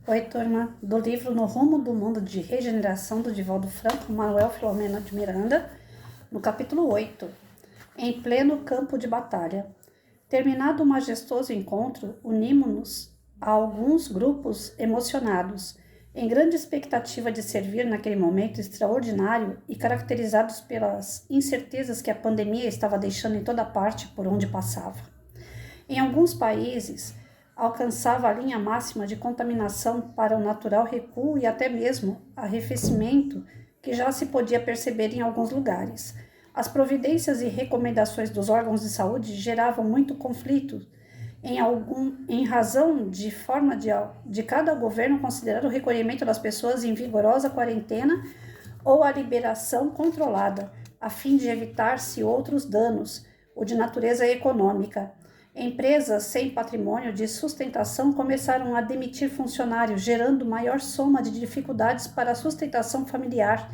Oi, turma, do livro No Rumo do Mundo de Regeneração, do Divaldo Franco, Manuel Filomeno de Miranda, no capítulo 8, em pleno campo de batalha. Terminado o majestoso encontro, unimos-nos a alguns grupos emocionados, em grande expectativa de servir naquele momento extraordinário e caracterizados pelas incertezas que a pandemia estava deixando em toda parte por onde passava. Em alguns países, alcançava a linha máxima de contaminação para o natural recuo e até mesmo arrefecimento que já se podia perceber em alguns lugares. As providências e recomendações dos órgãos de saúde geravam muito conflito, em razão de forma de cada governo considerar o recolhimento das pessoas em vigorosa quarentena ou a liberação controlada, a fim de evitar-se outros danos, ou de natureza econômica. Empresas sem patrimônio de sustentação começaram a demitir funcionários, gerando maior soma de dificuldades para a sustentação familiar.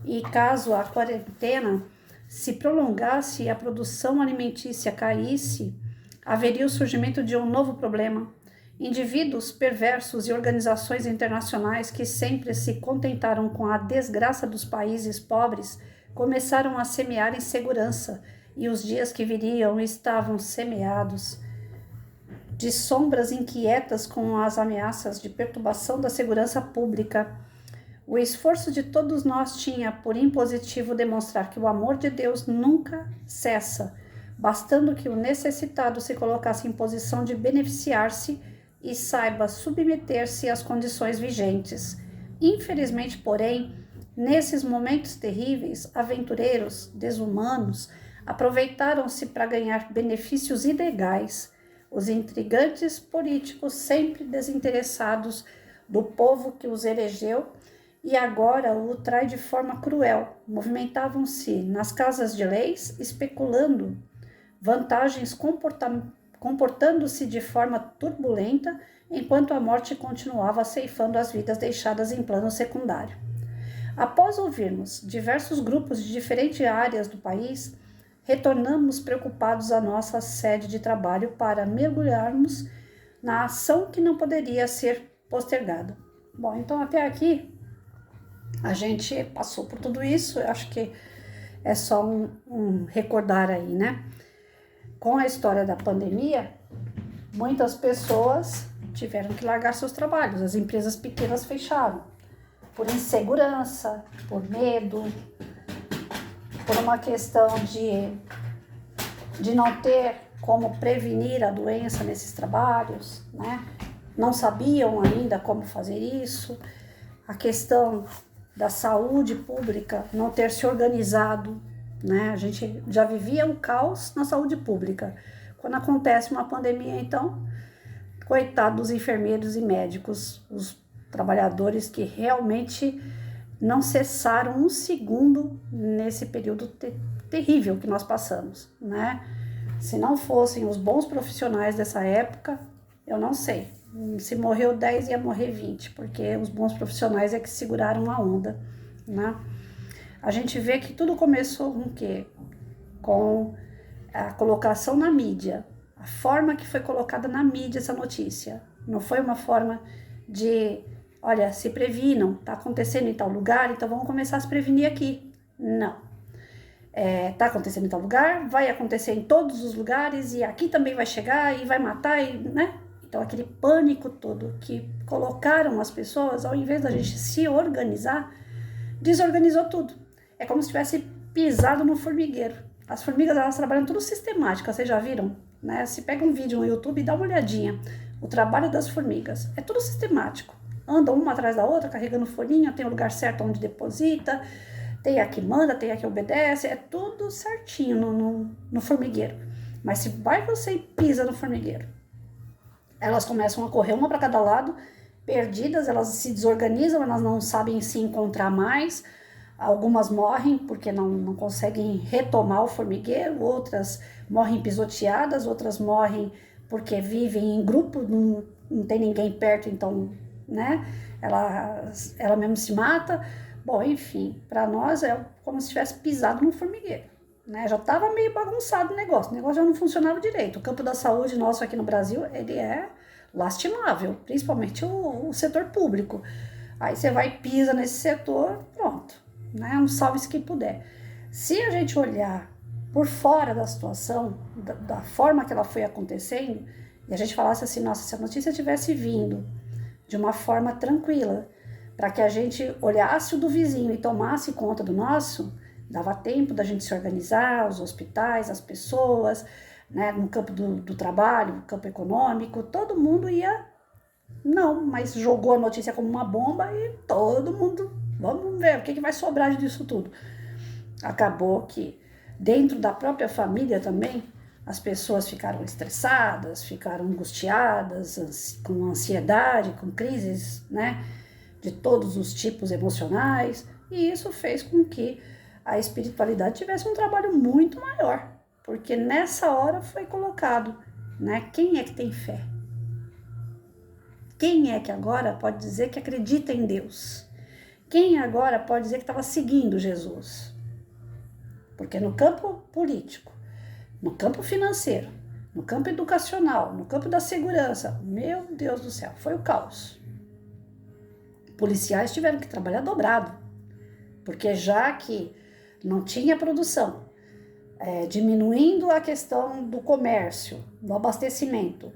E caso a quarentena se prolongasse e a produção alimentícia caísse, haveria o surgimento de um novo problema. Indivíduos perversos e organizações internacionais que sempre se contentaram com a desgraça dos países pobres começaram a semear insegurança, e os dias que viriam estavam semeados de sombras inquietas com as ameaças de perturbação da segurança pública. O esforço de todos nós tinha por impositivo demonstrar que o amor de Deus nunca cessa, bastando que o necessitado se colocasse em posição de beneficiar-se e saiba submeter-se às condições vigentes. Infelizmente, porém, nesses momentos terríveis, aventureiros, desumanos, aproveitaram-se para ganhar benefícios ilegais. Os intrigantes políticos, sempre desinteressados do povo que os elegeu, e agora o trai de forma cruel, movimentavam-se nas casas de leis, especulando vantagens, comportando-se de forma turbulenta, enquanto a morte continuava ceifando as vidas deixadas em plano secundário. Após ouvirmos diversos grupos de diferentes áreas do país, retornamos preocupados à nossa sede de trabalho para mergulharmos na ação que não poderia ser postergada. Bom, então até aqui a gente passou por tudo isso, eu acho que é só um recordar aí, né? Com a história da pandemia, muitas pessoas tiveram que largar seus trabalhos, as empresas pequenas fecharam, por insegurança, por medo, por uma questão de não ter como prevenir a doença nesses trabalhos, né? Não sabiam ainda como fazer isso, a questão da saúde pública não ter se organizado, né? A gente já vivia um caos na saúde pública. Quando acontece uma pandemia, então, coitado dos enfermeiros e médicos, os trabalhadores que realmente não cessaram um segundo nesse período terrível que nós passamos, né? Se não fossem os bons profissionais dessa época, eu não sei. Se morreu 10, ia morrer 20, porque os bons profissionais é que seguraram a onda, né? A gente vê que tudo começou com o quê? Com a colocação na mídia, a forma que foi colocada na mídia essa notícia. Não foi uma forma de, olha, se previnam, tá acontecendo em tal lugar, então vamos começar a se prevenir aqui. Não. Tá acontecendo em tal lugar, vai acontecer em todos os lugares, e aqui também vai chegar e vai matar, né? Então aquele pânico todo que colocaram as pessoas, ao invés da gente se organizar, desorganizou tudo. É como se tivesse pisado no formigueiro. As formigas, elas trabalham tudo sistemática, vocês já viram? Né? Se pega um vídeo no YouTube e dá uma olhadinha. O trabalho das formigas é tudo sistemático. Andam uma atrás da outra, carregando folhinha, tem o lugar certo onde deposita, tem a que manda, tem a que obedece, é tudo certinho no formigueiro. Mas se vai você e pisa no formigueiro, elas começam a correr uma para cada lado, perdidas, elas se desorganizam, elas não sabem se encontrar mais. Algumas morrem porque não conseguem retomar o formigueiro, outras morrem pisoteadas, outras morrem porque vivem em grupo, não tem ninguém perto, então, né, ela mesmo se mata. Bom, enfim, para nós é como se tivesse pisado num formigueiro, né? Já estava meio bagunçado o negócio já não funcionava direito. O campo da saúde nosso aqui no Brasil, ele é lastimável, principalmente o setor público. Aí você vai e pisa nesse setor, pronto, né? Um salve-se quem puder. Se a gente olhar por fora da situação, da forma que ela foi acontecendo, e a gente falasse assim, nossa, se a notícia tivesse vindo de uma forma tranquila, para que a gente olhasse o do vizinho e tomasse conta do nosso, dava tempo da gente se organizar, os hospitais, as pessoas, né, no campo do trabalho, no campo econômico, todo mundo ia, não, mas jogou a notícia como uma bomba e todo mundo, vamos ver o que vai sobrar disso tudo. Acabou que dentro da própria família também, as pessoas ficaram estressadas, ficaram angustiadas, com ansiedade, com crises, né, de todos os tipos emocionais, e isso fez com que a espiritualidade tivesse um trabalho muito maior, porque nessa hora foi colocado, né, quem é que tem fé? Quem é que agora pode dizer que acredita em Deus? Quem agora pode dizer que estava seguindo Jesus? Porque no campo político, no campo financeiro, no campo educacional, no campo da segurança, meu Deus do céu, foi o caos. Policiais tiveram que trabalhar dobrado, porque já que não tinha produção, diminuindo a questão do comércio, do abastecimento,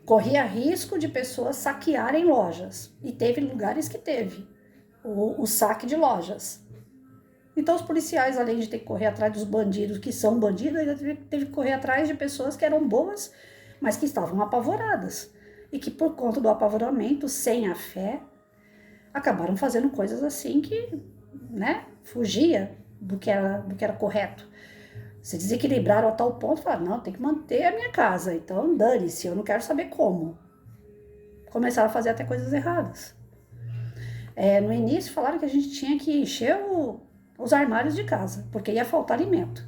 corria risco de pessoas saquearem lojas, e teve lugares que teve o saque de lojas. Então os policiais, além de ter que correr atrás dos bandidos, que são bandidos, ainda teve que correr atrás de pessoas que eram boas, mas que estavam apavoradas. E que por conta do apavoramento, sem a fé, acabaram fazendo coisas assim que, né, fugia do que era correto. Se desequilibraram a tal ponto, falaram, não, tem que manter a minha casa, então dane-se, eu não quero saber como. Começaram a fazer até coisas erradas. No início falaram que a gente tinha que encher os armários de casa, porque ia faltar alimento.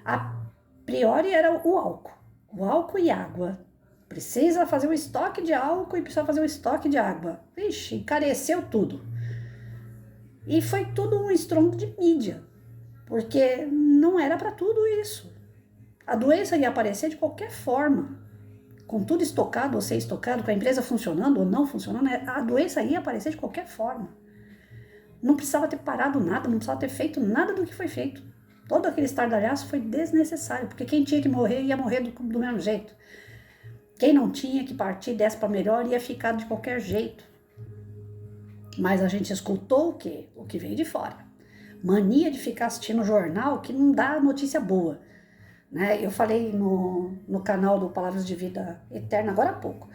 A priori era o álcool e água. Precisa fazer um estoque de álcool e precisa fazer um estoque de água. Vixe, encareceu tudo. E foi tudo um estrondo de mídia, porque não era para tudo isso. A doença ia aparecer de qualquer forma, com tudo estocado ou sem estocado, com a empresa funcionando ou não funcionando, a doença ia aparecer de qualquer forma. Não precisava ter parado nada, não precisava ter feito nada do que foi feito. Todo aquele estardalhaço foi desnecessário, porque quem tinha que morrer ia morrer do mesmo jeito. Quem não tinha que partir dessa para melhor ia ficar de qualquer jeito. Mas a gente escutou o quê? O que veio de fora. Mania de ficar assistindo jornal que não dá notícia boa. Né? Eu falei no canal do Palavras de Vida Eterna agora há pouco.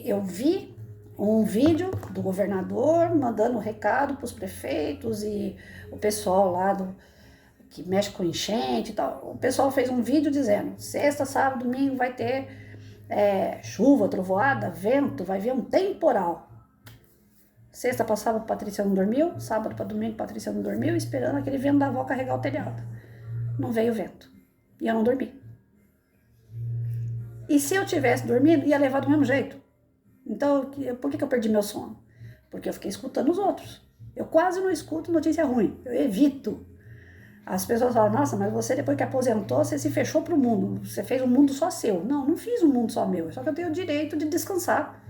Eu vi um vídeo do governador mandando recado para os prefeitos e o pessoal lá que mexe com enchente e tal. O pessoal fez um vídeo dizendo, sexta, sábado, domingo vai ter chuva, trovoada, vento, vai vir um temporal. Sexta para sábado, Patrícia não dormiu, sábado para domingo, Patrícia não dormiu, esperando aquele vendaval carregar o telhado. Não veio vento. E eu não dormi. E se eu tivesse dormido, ia levar do mesmo jeito. Então, por que eu perdi meu sono? Porque eu fiquei escutando os outros. Eu quase não escuto notícia ruim. Eu evito. As pessoas falam, nossa, mas você depois que aposentou, você se fechou para o mundo. Você fez um mundo só seu. Não fiz um mundo só meu. Só que eu tenho o direito de descansar.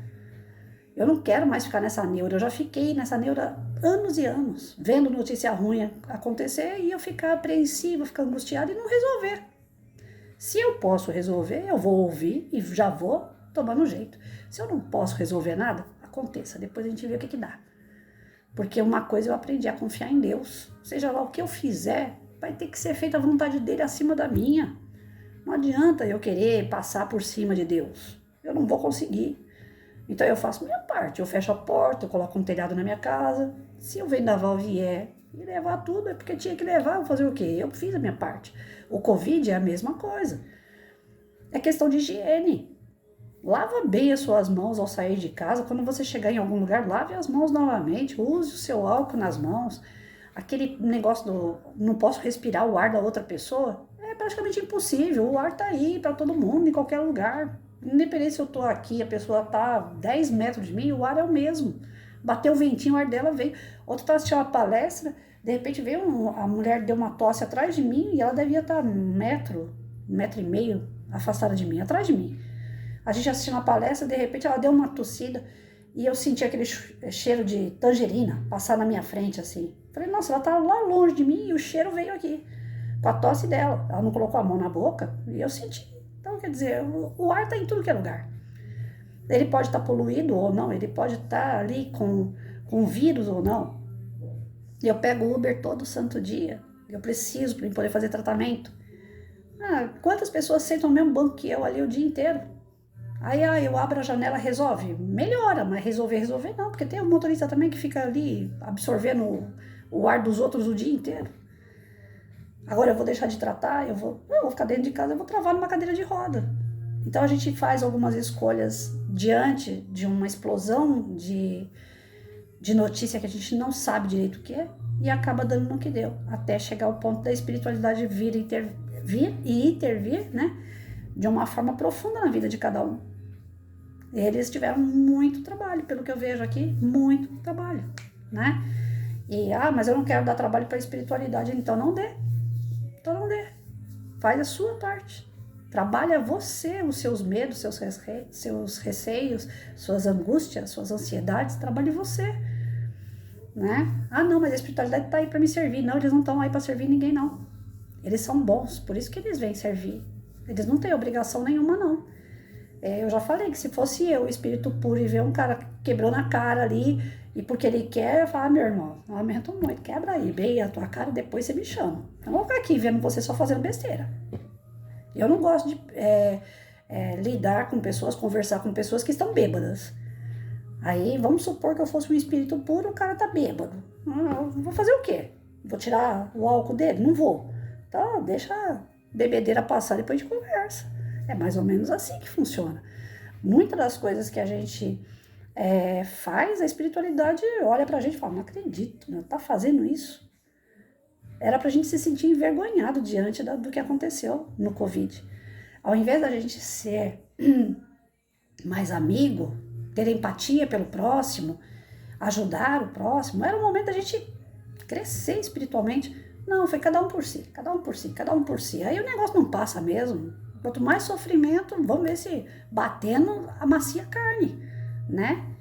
Eu não quero mais ficar nessa neura. Eu já fiquei nessa neura anos e anos. Vendo notícia ruim acontecer e eu ficar apreensiva, ficar angustiada e não resolver. Se eu posso resolver, eu vou ouvir e já vou tomando jeito. Se eu não posso resolver nada, aconteça. Depois a gente vê o que dá. Porque uma coisa eu aprendi a confiar em Deus. Seja lá o que eu fizer, vai ter que ser feita a vontade dele acima da minha. Não adianta eu querer passar por cima de Deus. Eu não vou conseguir. Então eu faço minha parte. Eu fecho a porta, eu coloco um telhado na minha casa. Se o vendaval vier e levar tudo, é porque tinha que levar. Eu vou fazer o quê? Eu fiz a minha parte. O Covid é a mesma coisa. É questão de higiene. Lava bem as suas mãos ao sair de casa. Quando você chegar em algum lugar, lave as mãos novamente. Use o seu álcool nas mãos. Aquele negócio do não posso respirar o ar da outra pessoa é praticamente impossível. O ar tá aí para todo mundo, em qualquer lugar. Independente se eu tô aqui, a pessoa tá a 10 metros de mim, o ar é o mesmo. Bateu o ventinho, o ar dela veio. Outro tá assistindo uma palestra, de repente veio a mulher deu uma tosse atrás de mim e ela devia estar um metro e meio afastada de mim, atrás de mim. A gente assistindo a palestra, de repente ela deu uma tossida e eu senti aquele cheiro de tangerina passar na minha frente, assim. Falei, nossa, ela tá lá longe de mim e o cheiro veio aqui, com a tosse dela. Ela não colocou a mão na boca e eu senti. Então, quer dizer, o ar tá em tudo que é lugar. Ele pode estar poluído ou não, ele pode estar ali com vírus ou não. Eu pego o Uber todo santo dia, eu preciso para poder fazer tratamento. Quantas pessoas sentam no mesmo banco que eu ali o dia inteiro? Aí eu abro a janela, resolve? Melhora, mas resolver não, porque tem um motorista também que fica ali absorvendo o ar dos outros o dia inteiro. Agora eu vou deixar de tratar, eu vou ficar dentro de casa, eu vou travar numa cadeira de roda. Então a gente faz algumas escolhas diante de uma explosão de notícia que a gente não sabe direito o que é e acaba dando no que deu, até chegar ao ponto da espiritualidade vir e intervir, né, de uma forma profunda na vida de cada um. Eles tiveram muito trabalho, pelo que eu vejo aqui, muito trabalho, né? E, mas eu não quero dar trabalho para a espiritualidade, então não dê. Então não dê. Faz a sua parte. Trabalha você, os seus medos, seus receios, suas angústias, suas ansiedades, trabalhe você, né? Não, mas a espiritualidade está aí para me servir. Não, eles não estão aí para servir ninguém, não. Eles são bons, por isso que eles vêm servir. Eles não têm obrigação nenhuma, não. Eu já falei que se fosse eu, o espírito puro, e ver um cara quebrou na cara ali, e porque ele quer, eu falo, meu irmão, não lamento muito, quebra aí, bem a tua cara, depois você me chama. Eu não vou ficar aqui vendo você só fazendo besteira. Eu não gosto de lidar com pessoas, conversar com pessoas que estão bêbadas. Aí, vamos supor que eu fosse um espírito puro, o cara tá bêbado. Eu vou fazer o quê? Vou tirar o álcool dele? Não vou. Então, deixa a bebedeira passar, depois a gente conversa. É mais ou menos assim que funciona. Muitas das coisas que a gente faz, a espiritualidade olha pra gente e fala, não acredito, né? Tá fazendo isso. Era pra gente se sentir envergonhado diante do que aconteceu no Covid. Ao invés da gente ser mais amigo, ter empatia pelo próximo, ajudar o próximo, era o momento da gente crescer espiritualmente. Não, foi cada um por si, cada um por si, cada um por si. Aí o negócio não passa mesmo. Quanto mais sofrimento, vamos ver se batendo amacia a carne, né?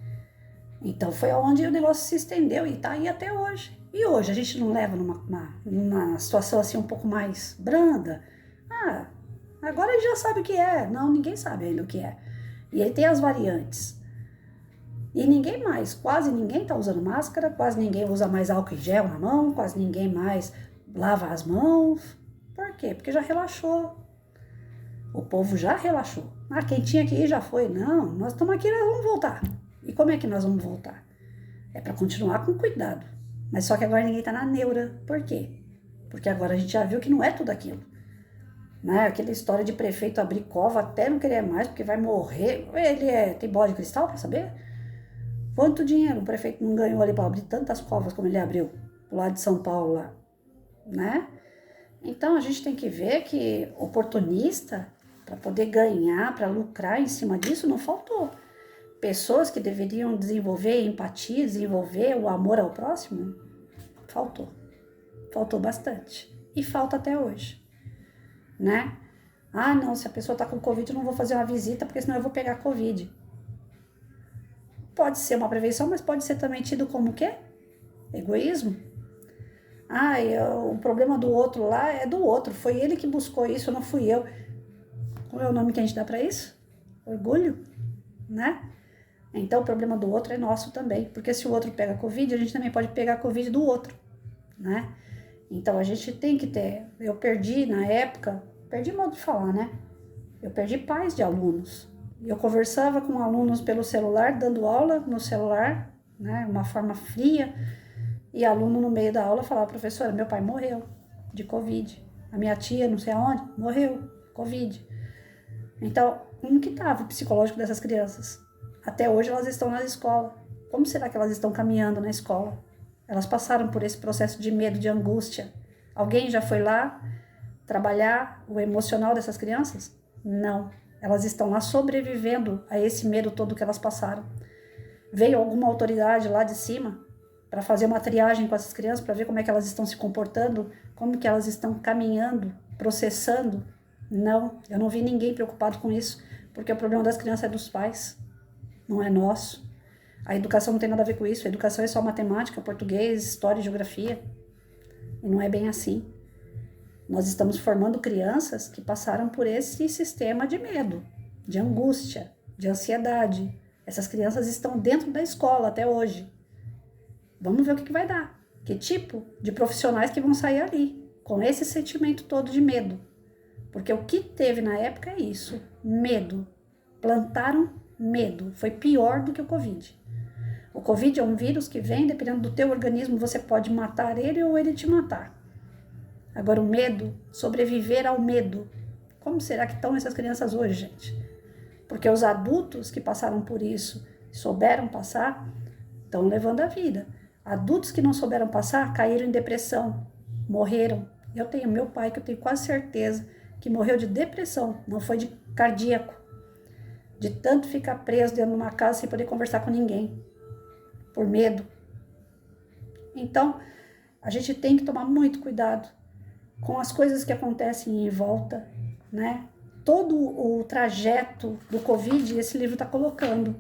Então foi onde o negócio se estendeu e tá aí até hoje. E hoje a gente não leva numa situação assim um pouco mais branda? Agora a gente já sabe o que é. Não, ninguém sabe ainda o que é. E ele tem as variantes. E ninguém mais, quase ninguém tá usando máscara, quase ninguém usa mais álcool em gel na mão, quase ninguém mais lava as mãos. Por quê? Porque já relaxou. O povo já relaxou. Quem tinha que ir já foi. Não, nós estamos aqui, nós vamos voltar. E como é que nós vamos voltar? É para continuar com cuidado. Mas só que agora ninguém tá na neura. Por quê? Porque agora a gente já viu que não é tudo aquilo. Né? Aquela história de prefeito abrir cova até não querer mais, porque vai morrer. Ele tem bola de cristal para saber? Quanto dinheiro o prefeito não ganhou ali para abrir tantas covas como ele abriu? Do lado de São Paulo lá. Né? Então a gente tem que ver que oportunista, para poder ganhar, para lucrar em cima disso, não faltou. Pessoas que deveriam desenvolver empatia, desenvolver o amor ao próximo, faltou. Faltou bastante. E falta até hoje. Né? Não, se a pessoa tá com Covid, eu não vou fazer uma visita, porque senão eu vou pegar Covid. Pode ser uma prevenção, mas pode ser também tido como o quê? Egoísmo. O problema do outro lá é do outro. Foi ele que buscou isso, não fui eu. Qual é o nome que a gente dá para isso? Orgulho, né? Então o problema do outro é nosso também. Porque se o outro pega Covid, a gente também pode pegar Covid do outro, né? Então a gente tem que ter. Eu perdi na época, perdi modo de falar, né? Eu perdi pais de alunos. Eu conversava com alunos pelo celular, dando aula no celular, né? Uma forma fria. E aluno no meio da aula falava, professora, meu pai morreu de Covid. A minha tia, não sei aonde, morreu, Covid. Então, como que estava o psicológico dessas crianças? Até hoje elas estão na escola. Como será que elas estão caminhando na escola? Elas passaram por esse processo de medo, de angústia. Alguém já foi lá trabalhar o emocional dessas crianças? Não. Elas estão lá sobrevivendo a esse medo todo que elas passaram. Veio alguma autoridade lá de cima para fazer uma triagem com essas crianças, para ver como é que elas estão se comportando, como que elas estão caminhando, processando? Não, eu não vi ninguém preocupado com isso, porque o problema das crianças é dos pais, não é nosso. A educação não tem nada a ver com isso, a educação é só matemática, português, história e geografia. E não é bem assim. Nós estamos formando crianças que passaram por esse sistema de medo, de angústia, de ansiedade. Essas crianças estão dentro da escola até hoje. Vamos ver o que vai dar. Que tipo de profissionais que vão sair ali, com esse sentimento todo de medo. Porque o que teve na época é isso, medo. Plantaram medo. Foi pior do que o Covid. O Covid é um vírus que vem, dependendo do teu organismo, você pode matar ele ou ele te matar. Agora o medo, sobreviver ao medo. Como será que estão essas crianças hoje, gente? Porque os adultos que passaram por isso, souberam passar, estão levando a vida. Adultos que não souberam passar, caíram em depressão, morreram. Eu tenho meu pai, que eu tenho quase certeza, que morreu de depressão, não foi de cardíaco. De tanto ficar preso dentro de uma casa sem poder conversar com ninguém. Por medo. Então, a gente tem que tomar muito cuidado com as coisas que acontecem em volta, né? Todo o trajeto do Covid, esse livro está colocando.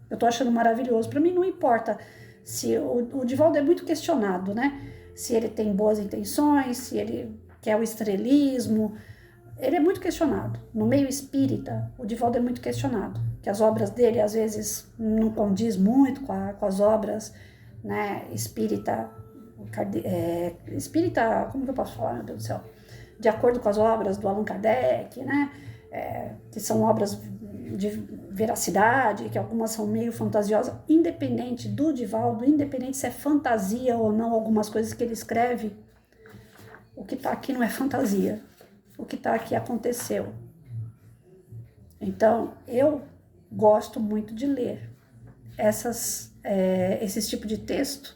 Eu estou achando maravilhoso. Para mim não importa se o Divaldo é muito questionado, né? Se ele tem boas intenções, se ele quer o estrelismo. Ele é muito questionado. No meio espírita, o Divaldo é muito questionado. Que as obras dele, às vezes, não condiz muito com as obras, né, espírita, como que eu posso falar, meu Deus do céu? De acordo com as obras do Allan Kardec, né, que são obras de veracidade, que algumas são meio fantasiosas, independente do Divaldo, independente se é fantasia ou não, algumas coisas que ele escreve, o que está aqui não é fantasia. O que está aqui aconteceu. Então, eu gosto muito de ler esse tipo de texto.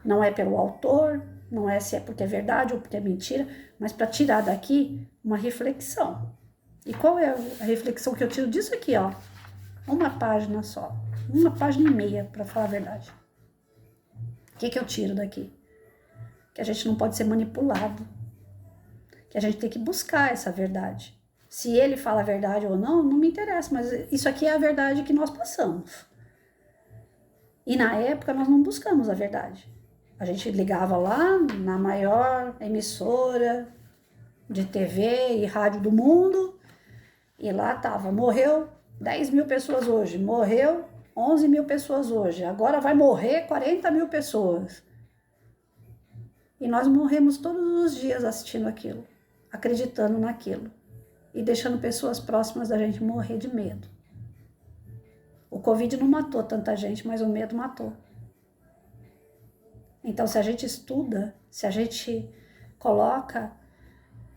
Não é pelo autor, não é se é porque é verdade ou porque é mentira, mas para tirar daqui uma reflexão. E qual é a reflexão que eu tiro disso aqui, ó? Uma página só. Uma página e meia, para falar a verdade. O que eu tiro daqui? Que a gente não pode ser manipulado. Que a gente tem que buscar essa verdade. Se ele fala a verdade ou não, não me interessa, mas isso aqui é a verdade que nós passamos. E na época nós não buscamos a verdade. A gente ligava lá na maior emissora de TV e rádio do mundo, e lá tava, morreu 10 mil pessoas hoje, morreu 11 mil pessoas hoje, agora vai morrer 40 mil pessoas. E nós morremos todos os dias assistindo aquilo, acreditando naquilo e deixando pessoas próximas da gente morrer de medo. O Covid não matou tanta gente, mas o medo matou. Então, se a gente estuda, se a gente coloca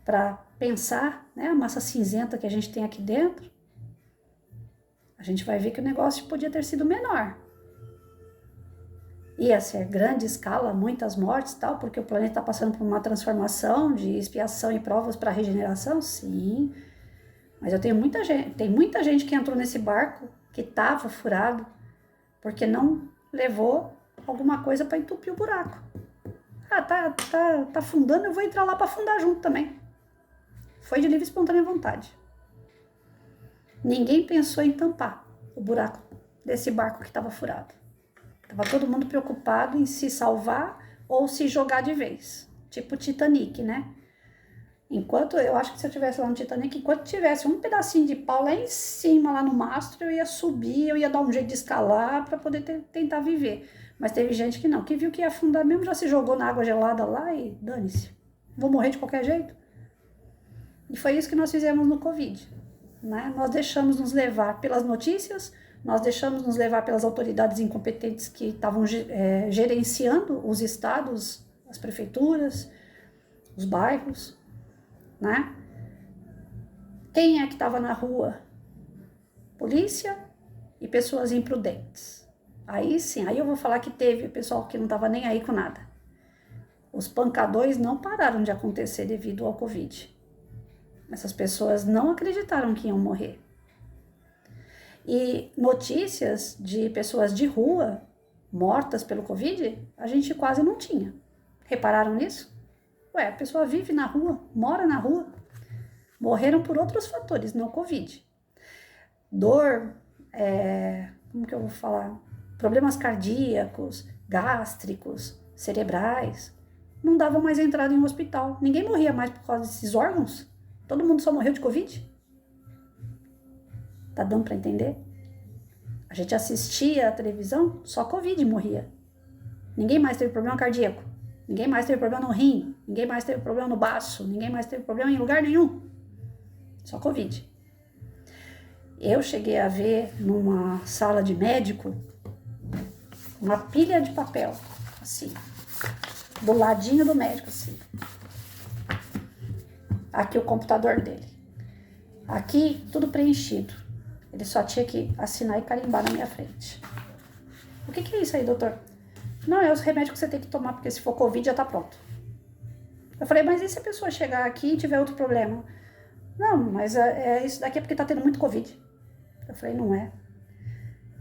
para pensar, né, a massa cinzenta que a gente tem aqui dentro, a gente vai ver que o negócio podia ter sido menor. Ia ser grande escala, muitas mortes e tal, porque o planeta está passando por uma transformação de expiação e provas para regeneração, sim. Mas eu tenho muita gente que entrou nesse barco que estava furado, porque não levou alguma coisa para entupir o buraco. Ah, tá afundando, eu vou entrar lá para afundar junto também. Foi de livre e espontânea vontade. Ninguém pensou em tampar o buraco desse barco que estava furado. Tava todo mundo preocupado em se salvar ou se jogar de vez. Tipo Titanic, né? Enquanto, eu acho que se eu tivesse lá no Titanic, enquanto tivesse um pedacinho de pau lá em cima, lá no mastro, eu ia subir, eu ia dar um jeito de escalar para poder tentar viver. Mas teve gente que não, que viu que ia afundar mesmo, já se jogou na água gelada lá e dane-se. Vou morrer de qualquer jeito. E foi isso que nós fizemos no Covid, né? Nós deixamos nos levar pelas notícias, nós deixamos nos levar pelas autoridades incompetentes que estavam gerenciando os estados, as prefeituras, os bairros, né? Quem é que estava na rua? Polícia e pessoas imprudentes. Aí sim, aí eu vou falar que teve o pessoal que não estava nem aí com nada. Os pancadões não pararam de acontecer devido ao Covid. Essas pessoas não acreditaram que iam morrer. E notícias de pessoas de rua mortas pelo Covid, a gente quase não tinha. Repararam nisso? Ué, a pessoa vive na rua, mora na rua. Morreram por outros fatores, não Covid. dor, como que eu vou falar? Problemas cardíacos, gástricos, cerebrais. Não dava mais entrada em um hospital. Ninguém morria mais por causa desses órgãos. Todo mundo só morreu de Covid. Tá dando para entender? A gente assistia a televisão, só Covid morria. Ninguém mais teve problema cardíaco. Ninguém mais teve problema no rim. Ninguém mais teve problema no baço. Ninguém mais teve problema em lugar nenhum. Só Covid. Eu cheguei a ver numa sala de médico uma pilha de papel, assim, do ladinho do médico, assim. Aqui o computador dele. Aqui tudo preenchido. Ele só tinha que assinar e carimbar na minha frente. O que é isso aí, doutor? Não, é os remédios que você tem que tomar, porque se for Covid já tá pronto. Eu falei, mas e se a pessoa chegar aqui e tiver outro problema? Não, mas isso daqui é porque tá tendo muito Covid. Eu falei, não é.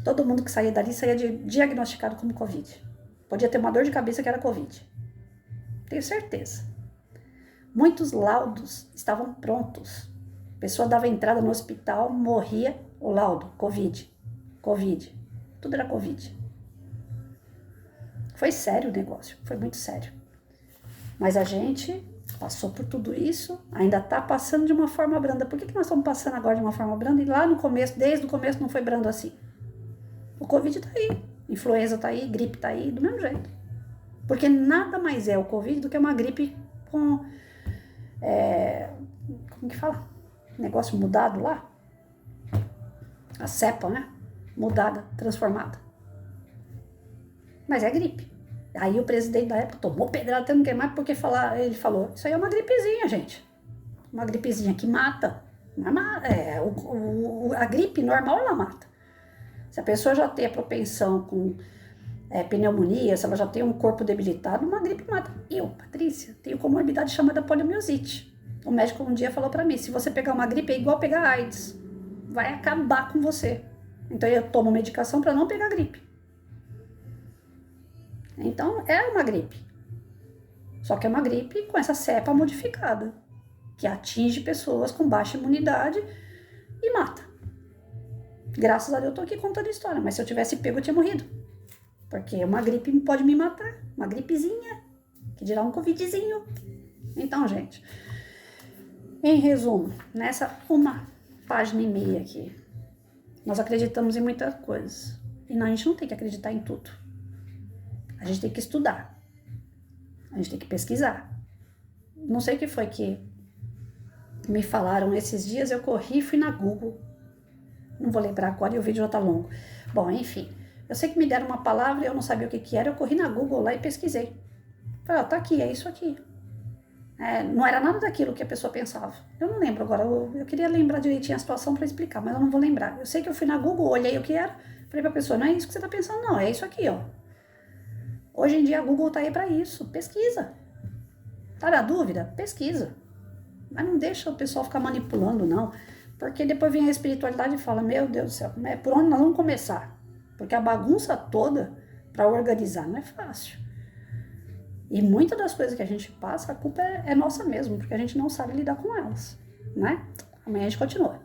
Todo mundo que saía dali saía diagnosticado como Covid. Podia ter uma dor de cabeça que era Covid. Tenho certeza. Muitos laudos estavam prontos. A pessoa dava entrada no hospital, morria, o laudo, Covid. Covid. Tudo era Covid. Foi sério o negócio, foi muito sério. Mas a gente passou por tudo isso, ainda está passando de uma forma branda. Por que nós estamos passando agora de uma forma branda e lá no começo, desde o começo, não foi brando assim? O Covid está aí, influenza está aí, gripe está aí, do mesmo jeito. Porque nada mais é o Covid do que uma gripe com, como que fala? Negócio mudado lá. A cepa, né? Mudada, transformada. Mas é gripe. Aí o presidente da época tomou pedrada até não queimar porque ele falou, isso aí é uma gripezinha, gente. Uma gripezinha que mata. A gripe normal ela mata. Se a pessoa já tem a propensão com pneumonia, se ela já tem um corpo debilitado, uma gripe mata. Eu, Patrícia, tenho comorbidade chamada poliomielite. O médico um dia falou pra mim, se você pegar uma gripe é igual pegar AIDS. Vai acabar com você. Então eu tomo medicação para não pegar gripe. Então, é uma gripe. Só que é uma gripe com essa cepa modificada, que atinge pessoas com baixa imunidade e mata. Graças a Deus eu tô aqui contando a história, mas se eu tivesse pego eu tinha morrido. Porque uma gripe pode me matar, uma gripezinha, que dirá um covidzinho. Então, gente, em resumo, nessa uma página e meia aqui, nós acreditamos em muitas coisas. E a gente não tem que acreditar em tudo. A gente tem que estudar. A gente tem que pesquisar. Não sei o que foi que me falaram esses dias, eu corri e fui na Google. Não vou lembrar agora e o vídeo já tá longo. Bom, enfim, eu sei que me deram uma palavra e eu não sabia o que era, eu corri na Google lá e pesquisei. Falei, tá aqui, é isso aqui. Não era nada daquilo que a pessoa pensava. Eu não lembro agora, eu queria lembrar direitinho a situação para explicar, mas eu não vou lembrar. Eu sei que eu fui na Google, olhei o que era, falei pra pessoa, não é isso que você tá pensando não, é isso aqui, ó. Hoje em dia a Google tá aí para isso, pesquisa. Tá na dúvida? Pesquisa. Mas não deixa o pessoal ficar manipulando, não. Porque depois vem a espiritualidade e fala, meu Deus do céu, por onde nós vamos começar? Porque a bagunça toda, para organizar, não é fácil. E muitas das coisas que a gente passa, a culpa é nossa mesmo, porque a gente não sabe lidar com elas, né? Amanhã a gente continua.